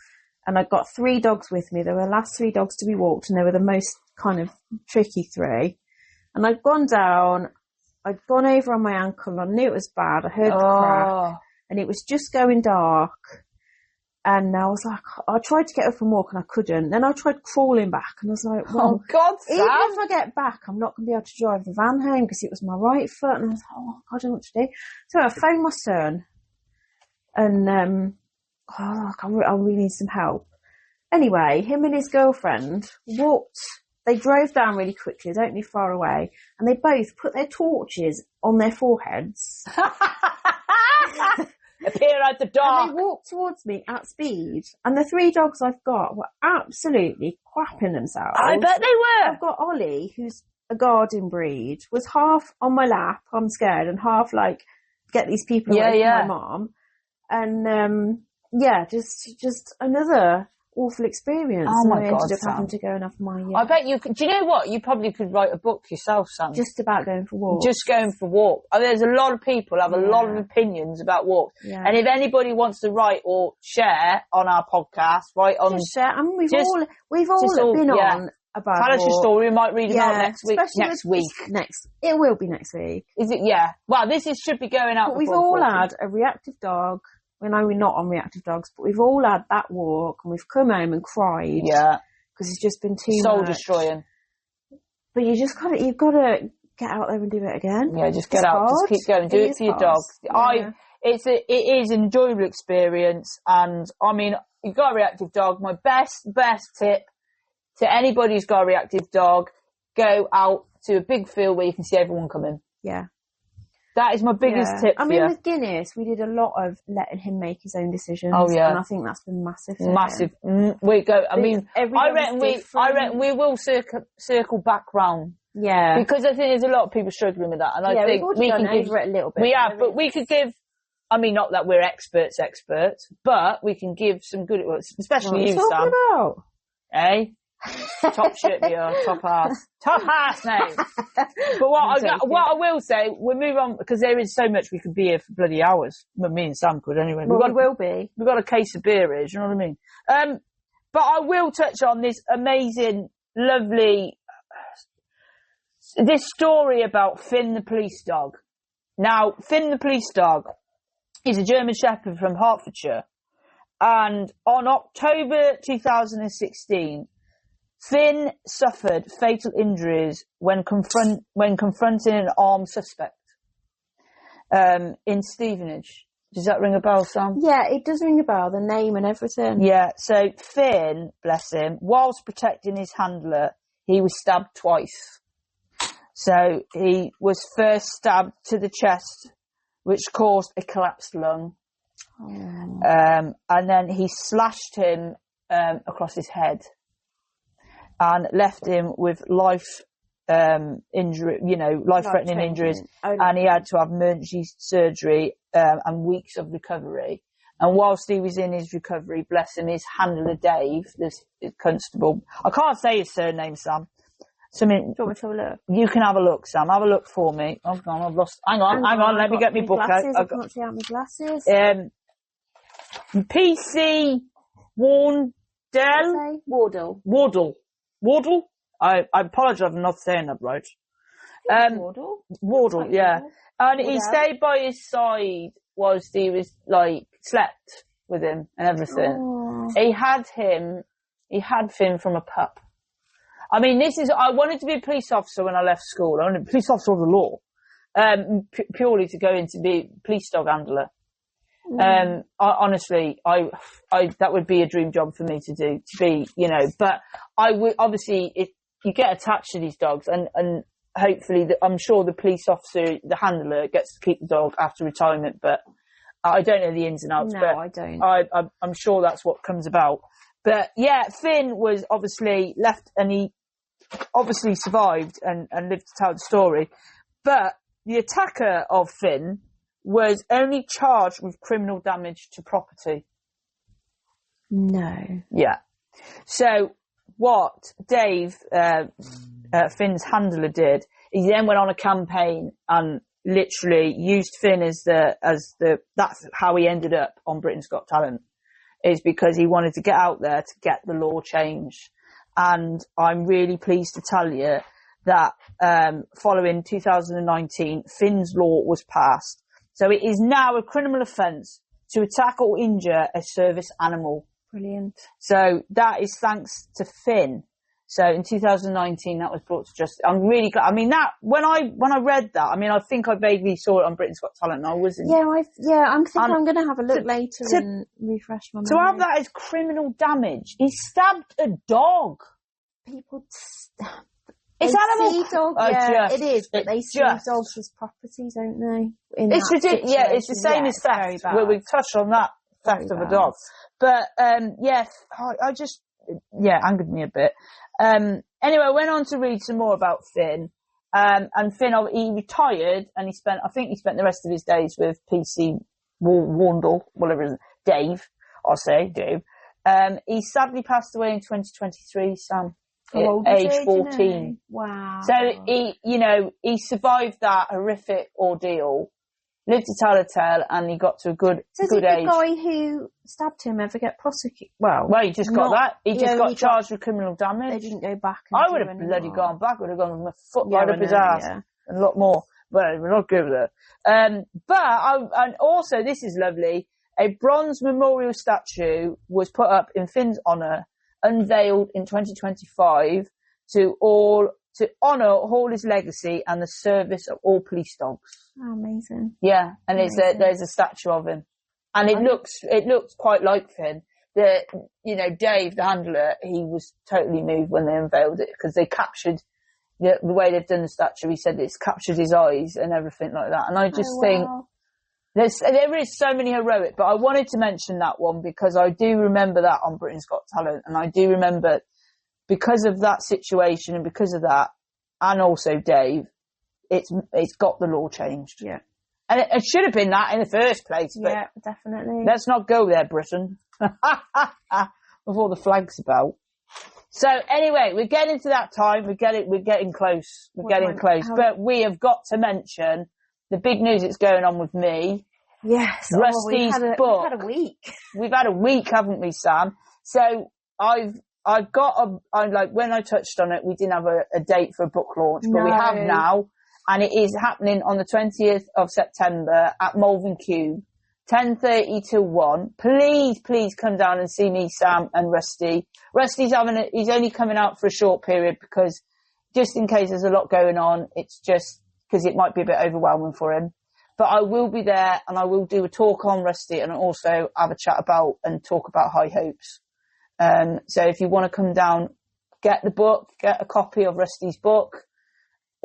and I got 3 dogs with me. They were the last 3 dogs to be walked, and they were the most kind of tricky 3. And I'd gone down, I'd gone over on my ankle, I knew it was bad. I heard the crack, and it was just going dark. And I was like, I tried to get up and walk, and I couldn't. Then I tried crawling back, and I was like, well, God, even if I get back, I'm not going to be able to drive the van home because it was my right foot. And I was like, I don't know what to do. So I phoned my son. And, I really need some help. Anyway, him and his girlfriend they drove down really quickly, they don't live far away, and they both put their torches on their foreheads. Appear at the dark. And they walked towards me at speed. And the 3 dogs I've got were absolutely crapping themselves. I bet they were. I've got Ollie, who's a guardian breed, was half on my lap, I'm scared, and half like, get these people away from my mom. And, just another awful experience. Oh my and I God, ended up Sam. having to go and have my... I bet you could, do you know what? You probably could write a book yourself, Sam. Just about going for walks. Just going for walks. There's a lot of people have a lot of opinions about walks. Yeah. And if anybody wants to write or share on our podcast, write on... Just share. I mean, we've all been on about tell us your story. We might read it out next week. It will be next week. Is it? Yeah. Well, should be going out. But we've all had a reactive dog. I know we're not on reactive dogs, but we've all had that walk and we've come home and cried. Yeah. Because it's just been too soul much. destroying. But you've got to get out there and do it again. Yeah, just get out. Just keep going. Do it for your dog. Yeah. It is an enjoyable experience. And I mean, you've got a reactive dog. My best tip to anybody who's got a reactive dog, go out to a big field where you can see everyone coming. Yeah. That is my biggest tip for you. With Guinness, we did a lot of letting him make his own decisions. Oh, yeah. And I think that's been massive. Massive. I reckon we will circle back round. Yeah. Because I think there's a lot of people struggling with that. And I think we can give it a little bit. We have, but we could give, I mean, not that we're experts, but we can give some good, especially you, Sam. About? Eh? Top shit, top ass name. But what I will say, we'll move on because there is so much we could be here for bloody hours. Well, me and Sam could anyway. Well, we will be. We've got a case of beer here, do you know what I mean? But I will touch on this amazing, lovely, this story about Finn the police dog. Now, Finn the police dog is a German Shepherd from Hertfordshire, and on October 2016. Finn suffered fatal injuries when confronting an armed suspect in Stevenage. Does that ring a bell, Sam? Yeah, it does ring a bell, the name and everything. Yeah, so Finn, bless him, whilst protecting his handler, he was stabbed twice. So he was first stabbed to the chest, which caused a collapsed lung. Oh. And then he slashed him across his head. And left him with life-threatening injuries, and he had to have emergency surgery and weeks of recovery. And whilst he was in his recovery, bless him, his handler Dave, this constable, I can't say his surname, Sam. Do you want me to have a look? You can have a look, Sam. Have a look for me. Hang on. Let me get my book out. I can't see out my glasses. PC Wardle? I apologise for not saying that right. Wardle, yeah. And he stayed by his side whilst he was, slept with him and everything. Oh. He had Finn from a pup. I mean, I wanted to be a police officer when I left school. I wanted to be a police officer of the law. Purely to go into be police dog handler. Honestly, that would be a dream job for me to do, but I would, obviously, if you get attached to these dogs and hopefully I'm sure the police officer, the handler gets to keep the dog after retirement, but I don't know the ins and outs. No, but I don't. I'm sure that's what comes about. But yeah, Finn was obviously left and he obviously survived and lived to tell the story. But the attacker of Finn was only charged with criminal damage to property. No. Yeah. So what Dave, Finn's handler did, he then went on a campaign and literally used Finn that's how he ended up on Britain's Got Talent, is because he wanted to get out there to get the law changed. And I'm really pleased to tell you that, following 2019, Finn's law was passed. So it is now a criminal offence to attack or injure a service animal. Brilliant. So that is thanks to Finn. So in 2019, that was brought to justice. I'm really glad. I mean, that when I read that, I mean, I think I vaguely saw it on Britain's Got Talent, and I wasn't. I'm thinking I'm going to have a look later and refresh my memory. To have that as criminal damage, he stabbed a dog. People, it's animal. Dog, it is, but they see dogs as property, don't they? It's ridiculous. Yeah, it's the same as theft. Where we've touched on that theft of a dog, but I just angered me a bit. Anyway, I went on to read some more about Finn. And Finn, he retired, and I think he spent the rest of his days with PC Wandle, whatever it is, Dave. I'll say Dave. He sadly passed away in 2023, Sam, at age 14. Wow. So he survived that horrific ordeal, lived to tell a tale, and he got to a good age. Did the guy who stabbed him ever get prosecuted? Well, he just got that. He just got charged with criminal damage. They didn't go back. And I would have bloody gone back. Would have gone with my foot right up his ass and a lot more. But we're not good with it. And also, this is lovely. A bronze memorial statue was put up in Finn's honour, unveiled in 2025 to honour all his legacy and the service of all police dogs. Oh, amazing. Yeah, and there's a statue of him. And it looks quite like Finn. Dave, the handler, he was totally moved when they unveiled it, because they captured the way they've done the statue. He said it's captured his eyes and everything like that. And I just think there is so many heroic, but I wanted to mention that one because I do remember that on Britain's Got Talent, and I do remember because of that situation and because of that, and also Dave, it's got the law changed. Yeah. And it should have been that in the first place. But yeah, definitely. Let's not go there, Britain. With all the flags about. So anyway, we're getting to that time. We're getting close. But we have got to mention the big news that's going on with me. Yes. Rusty's book. We've had a week. We've had a week, haven't we, Sam? So I've got when I touched on it, we didn't have a date for a book launch, but we have now. And it is happening on the 20th of September at Malvern Cube, 10:30 till 1. Please come down and see me, Sam, and Rusty. Rusty's he's only coming out for a short period because just in case there's a lot going on, it's just because it might be a bit overwhelming for him. But I will be there, and I will do a talk on Rusty, and also have a chat about and talk about High Hopes. So if you want to come down, get the book, get a copy of Rusty's book.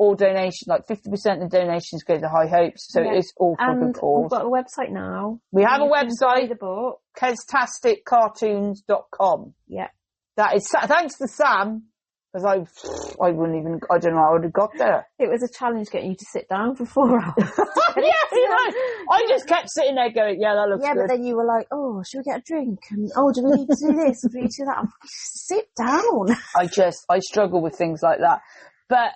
All donations, like 50% of the donations go to High Hopes, so it's all for a good cause. We've got a website now. We have a website, the book. KeztasticCartoons.com. Yeah. That is, thanks to Sam, because I don't know how I would have got there. It was a challenge getting you to sit down for 4 hours. I just kept sitting there going, yeah, that looks good. Yeah, but then you were like, oh, should we get a drink? And, do we need to do this? Or do we need to do that? Sit down. I struggle with things like that. But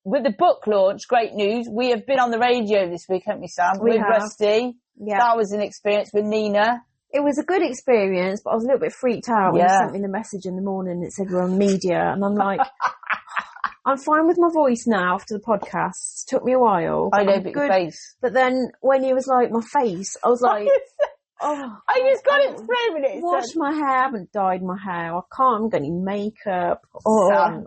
with the book launch, great news. We have been on the radio this week, haven't we, Sam? With Rusty. Yeah. That was an experience with Nina. It was a good experience, but I was a little bit freaked out when you sent me the message in the morning. It said we're on media, and I'm like, I'm fine with my voice now after the podcast. It took me a while. I know, but your face. But then when he was like, my face, I was like... I just got it 3 minutes. Wash my hair. I haven't dyed my hair. I can't. I'm getting makeup.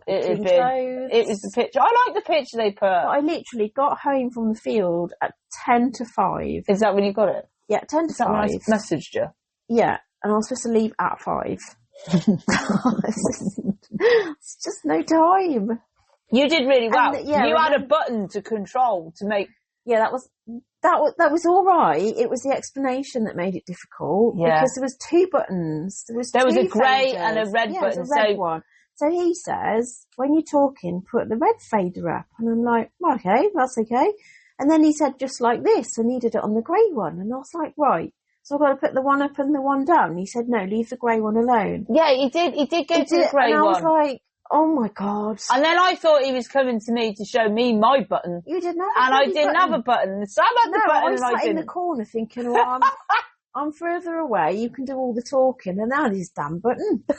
It was the picture. I like the picture they put. But I literally got home from the field at 10 to 5. Is that when you got it? Yeah, 10 to 5. When I messaged you? Yeah, and I was supposed to leave at 5. It's just no time. You did really well. You had a button to control to make... Yeah, that was all right. It was the explanation that made it difficult because there was 2 buttons. There was a grey and a red button. It was a red one. So he says, when you're talking, put the red fader up. And I'm like, okay, that's okay. And then he said, just like this. And he did it on the grey one. And I was like, right. So I've got to put the one up and the one down. He said, no, leave the grey one alone. Yeah, he did go to the grey one. And I was like, oh my God. And then I thought he was coming to me to show me my button. You didn't have a button. And I didn't have a button. Sam had the button. I was sat in the corner thinking, well, I'm further away. You can do all the talking. And now this damn button. I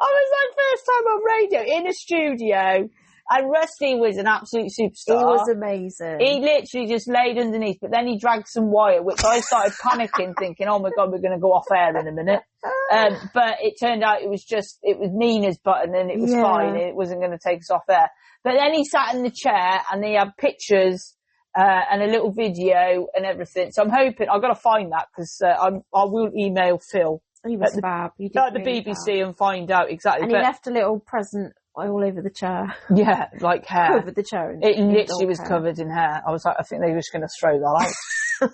was like, first time on radio in a studio. And Rusty was an absolute superstar. He was amazing. He literally just laid underneath, but then he dragged some wire, which I started panicking, thinking, oh my God, we're going to go off air in a minute. But it turned out it was Nina's button and it was fine. It wasn't going to take us off air. But then he sat in the chair and he had pictures and a little video and everything. So I'm hoping, I've got to find that because I will email Phil. He was fab. He did at the BBC and find out exactly. And he left a little present all over the chair. Yeah, like hair. Covered the chair. It literally was covered in hair. I was like, I think they were just going to throw that out.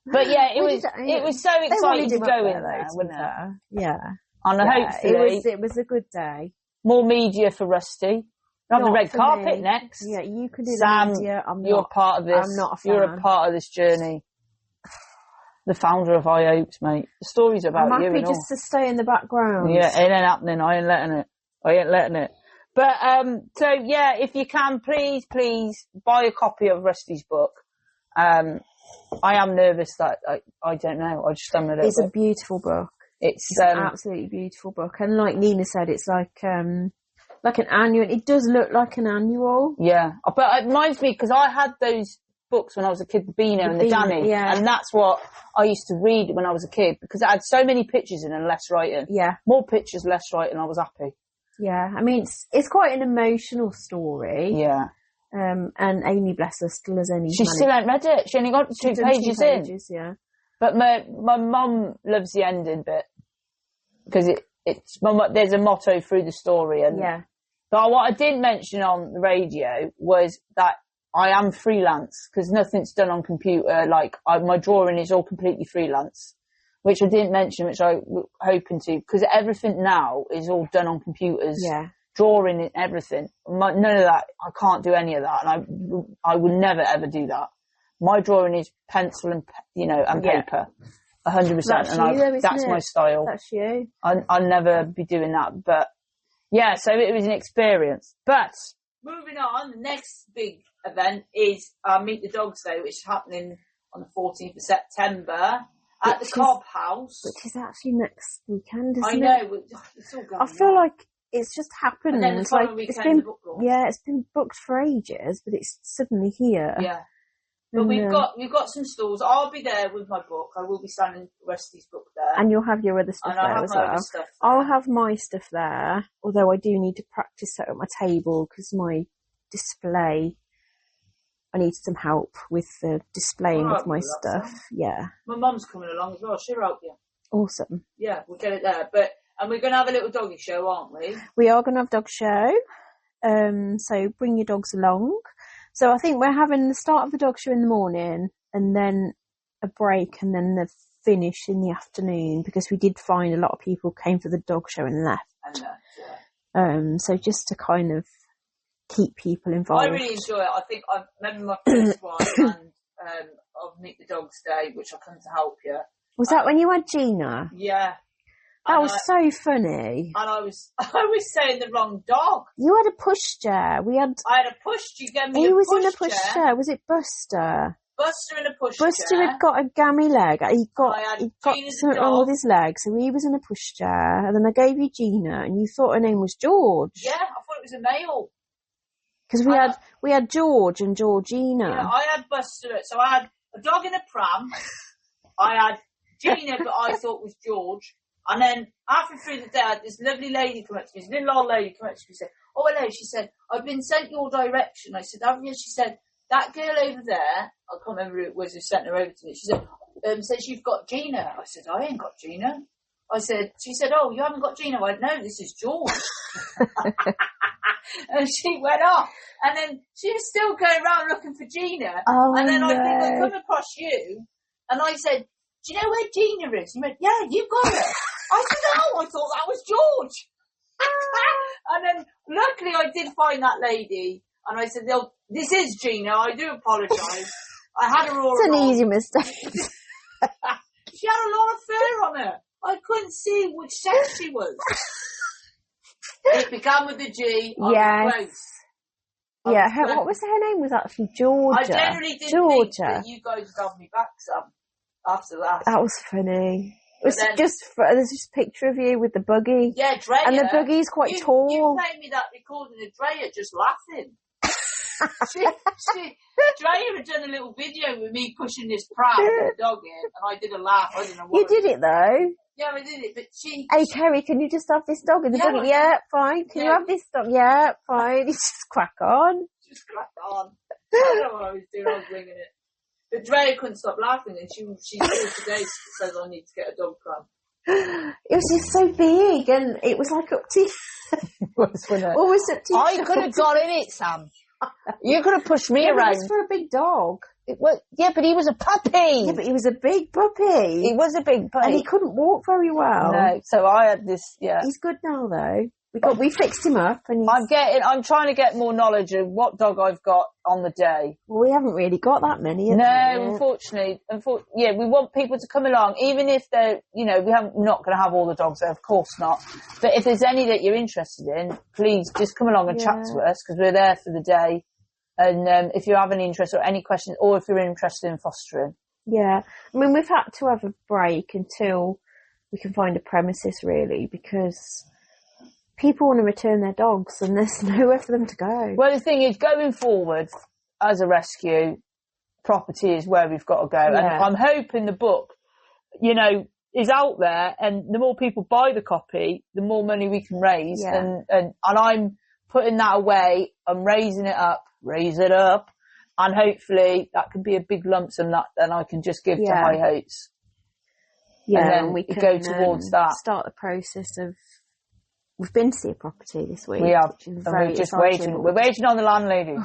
But yeah, it was so exciting to go in there, wasn't it? Yeah. And hopefully it was a good day. More media for Rusty. Have the red carpet next. Yeah, you can do Sam, the media. you're part of this. I'm not a fan. You're a part of this journey. The founder of High Hopes, mate. The story's about you. I'm happy just to stay in the background. Yeah, it ain't happening. I ain't letting it. But, so yeah, if you can, please buy a copy of Rusty's book. I am nervous that I don't know. I just stumbled it. It's a beautiful book. It's an absolutely beautiful book. And like Nina said, it's like an annual. It does look like an annual. Yeah. But it reminds me, because I had those books when I was a kid, the Beano and the Danny. Yeah. And that's what I used to read when I was a kid, because it had so many pictures in and less writing. Yeah. More pictures, less writing. I was happy. Yeah. I mean, it's quite an emotional story. Yeah. And Amy, bless her, still has any. She still ain't read it. She only got two pages in. Yeah. But my mum loves the ending bit because there's a motto through the story. And yeah. But what I didn't mention on the radio was that I am freelance because nothing's done on computer. Like my drawing is all completely freelance, which I didn't mention, which I was hoping to, because everything now is all done on computers. Yeah. Drawing and everything. None of that. I can't do any of that, and I would never ever do that. My drawing is pencil and paper, 100%, and that's my style. That's you. I'll never be doing that, but yeah. So it was an experience. But moving on, the next big event is Meet the Dogs Day, which is happening on the 14th of September at the Cob House, which is actually next weekend. Isn't I know. It's all going. I feel like it's just happened. And then the following weekend, it's been booked for ages, but it's suddenly here. Yeah. But we've got some stalls. I'll be there with my book. I will be standing Rusty's book there. And you'll have your other stuff there as well. I'll have my stuff there, although I do need to practice set up my table because my display, I need some help with the displaying of my stuff. Yeah. My mum's coming along as well. She'll help you. Awesome. Yeah, we'll get it there. And we're going to have a little doggy show, aren't we? We are going to have dog show. So bring your dogs along. So I think we're having the start of the dog show in the morning and then a break and then the finish in the afternoon, because we did find a lot of people came for the dog show and left. So just to kind of keep people involved. I really enjoy it. I think I remember my first one and of Meet the Dogs Day, which I come to help you. Was that when you had Gina? Yeah. That was so funny. And I was saying the wrong dog. You had a pushchair. I had a push. You gave me He a was push in a pushchair. Was it Buster? Buster in a pushchair. Buster had got a gammy leg. He got something wrong with his leg, so he was in a pushchair. And then I gave you Gina, and you thought her name was George. Yeah, I thought it was a male. Because we had George and Georgina. Yeah, I had Buster. So I had a dog in a pram. I had Gina, but I thought was George. And then halfway through the day, I had this lovely lady come up to me, this little old lady come up to me and said, "Oh, hello." She said, "I've been sent your direction." I said, "Have you?" She said, "That girl over there," I can't remember who it was who sent her over to me. She said, "Says you've got Gina." I said, "I ain't got Gina." She said, "Oh, you haven't got Gina?" I went, "No, this is George." And she went off. And then she was still going around looking for Gina. Oh, and then no. I think I come across you, and I said, "Do you know where Gina is?" You went, "Yeah, you got her." I said, "Oh, I thought that was George." And then luckily I did find that lady, and I said, "This is Gina. I do apologise. I had her all It's an wrong." easy mistake. She had a lot of fur on her. I couldn't see which sex she was. It began with a G. Yes. Yeah. What was her name? Was actually Georgia. I generally didn't think that you guys would have me back, Sam. After that. That was funny. There's just a picture of you with the buggy. Yeah, Drea. And the buggy's quite tall. You played me that recording of Drea just laughing. Drea had done a little video with me pushing this pram with the dog in, and I did a laugh. I don't know what. You did it though. Yeah, I did it, but Hey, Kerry, can you just have this dog in the buggy? Yeah, fine. Can you have this dog? Yeah, fine. You just crack on. Just crack on. I don't know what I was doing. I was winging it. But Drea couldn't stop laughing, and she still today says I need to get a dog pram. It was just so big, and it was like up to almost up to. I could have got in it, Sam. You could have pushed me around. It was for a big dog. Yeah, but he was a puppy. Yeah, but he was a big puppy. He was a big puppy. And he couldn't walk very well. No, so I had this, He's good now, though. We fixed him up. And I'm trying to get more knowledge of what dog I've got on the day. Well, we haven't really got that many, have we? Unfortunately, we want people to come along, even if they're, we're not going to have all the dogs there, of course not. But if there's any that you're interested in, please just come along and chat to us, because we're there for the day. And if you have any interest or any questions, or if you're interested in fostering. Yeah. I mean, we've had to have a break until we can find a premises, really, because people want to return their dogs and there's nowhere for them to go. Well, the thing is, going forward as a rescue, property is where we've got to go. Yeah. And I'm hoping the book, is out there, and the more people buy the copy, the more money we can raise. Yeah. And I'm putting that away. I'm raising it up. Raise it up, and hopefully that can be a big lump sum that then I can just give to High Hopes. Yeah, and then we can go towards that. Start the process of. We've been to see a property this week. We have. We're just waiting. We're waiting on the landlady.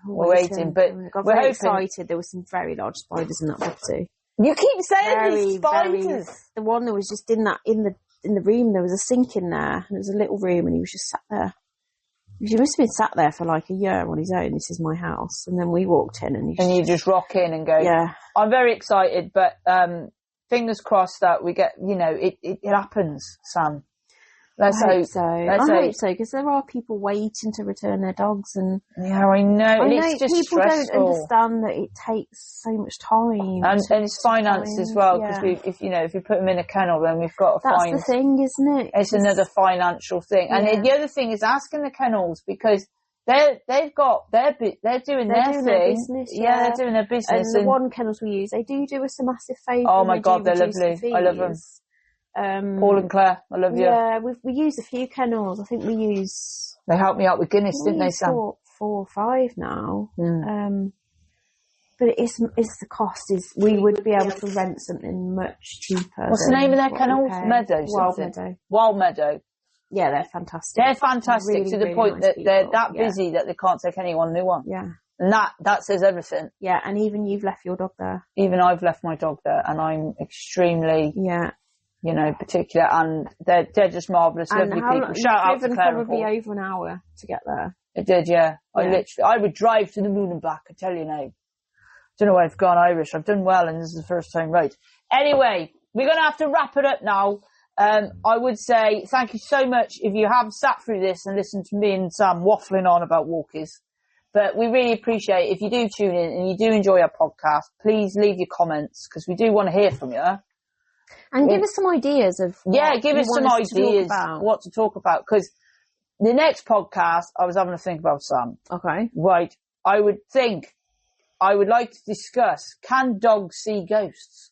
We're waiting, but we got very excited. There were some very large spiders in that property. You keep saying these spiders. The one that was just in the room. There was a sink in there, and it was a little room, and he was just sat there. He must have been sat there for like a year on his own. This is my house. And then we walked in and you just rock in and go. Yeah. I'm very excited, but fingers crossed that we get, it happens, Sam. Let's hope so. I hope so, because there are people waiting to return their dogs, and yeah, I know. It's just people stressful. Don't understand that it takes so much time, and it's finance as well. Because if you put them in a kennel, then we've got to find. That's the thing, isn't it? It's another financial thing, and the other thing is asking the kennels, because they're doing their thing. Business, they're doing their business. And the one kennels we use, they do us a massive favour. Oh my God, they're lovely. I love them. Paul and Claire, I love you. Yeah, we use a few kennels. I think we use. They helped me out with Guinness, didn't they, Sam? 4 or 5 now. But it's the cost is we would be able to rent something much cheaper. What's the name of their kennels? Meadow. Wild Meadow. Yeah, they're fantastic. They're fantastic really, to the point that they're that busy that they can't take anyone new on. Yeah. And that says everything. Yeah, and even you've left your dog there. Even I've left my dog there, and I'm extremely particular, and they're just marvellous, lovely people. Shout out to Claire. Probably over an hour to get there. It did, yeah. I would drive to the moon and back, I tell you now. Don't know why I've gone Irish. I've done well, and this is the first time right. Anyway, we're going to have to wrap it up now. I would say thank you so much if you have sat through this and listened to me and Sam waffling on about walkies. But we really appreciate if you do tune in and you do enjoy our podcast, please leave your comments, because we do want to hear from you. And give us some ideas of give us some ideas what to talk about, because the next podcast I was having to think about, Sam. Okay. Right. I would like to discuss, can dogs see ghosts?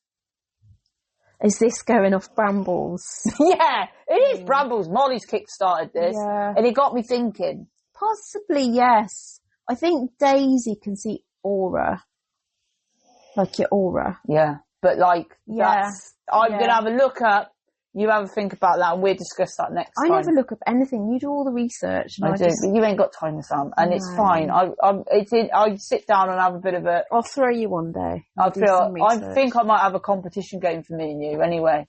Is this going off Brambles? Yeah, it is Brambles. Molly's kick-started this, and it got me thinking. Possibly, yes. I think Daisy can see aura. Like your aura. Yeah, but I'm going to have a look up. You have a think about that, and we'll discuss that next time. I never look up anything. You do all the research. And I do, but you ain't got time, Sam, and it's fine. I sit down and have a bit of a. I'll throw you one day. I think I might have a competition game for me and you. Anyway,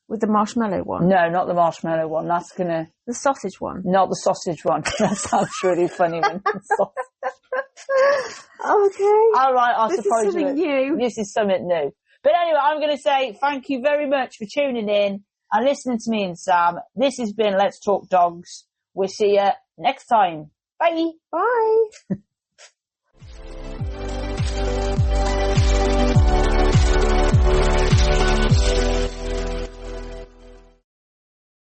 with the marshmallow one. No, not the marshmallow one. That's gonna. The sausage one. Not the sausage one. That sounds really funny when. Okay. All right. This is something new. This is something new. But anyway, I'm going to say thank you very much for tuning in and listening to me and Sam. This has been Let's Talk Dogs. We'll see you next time. Bye. Bye.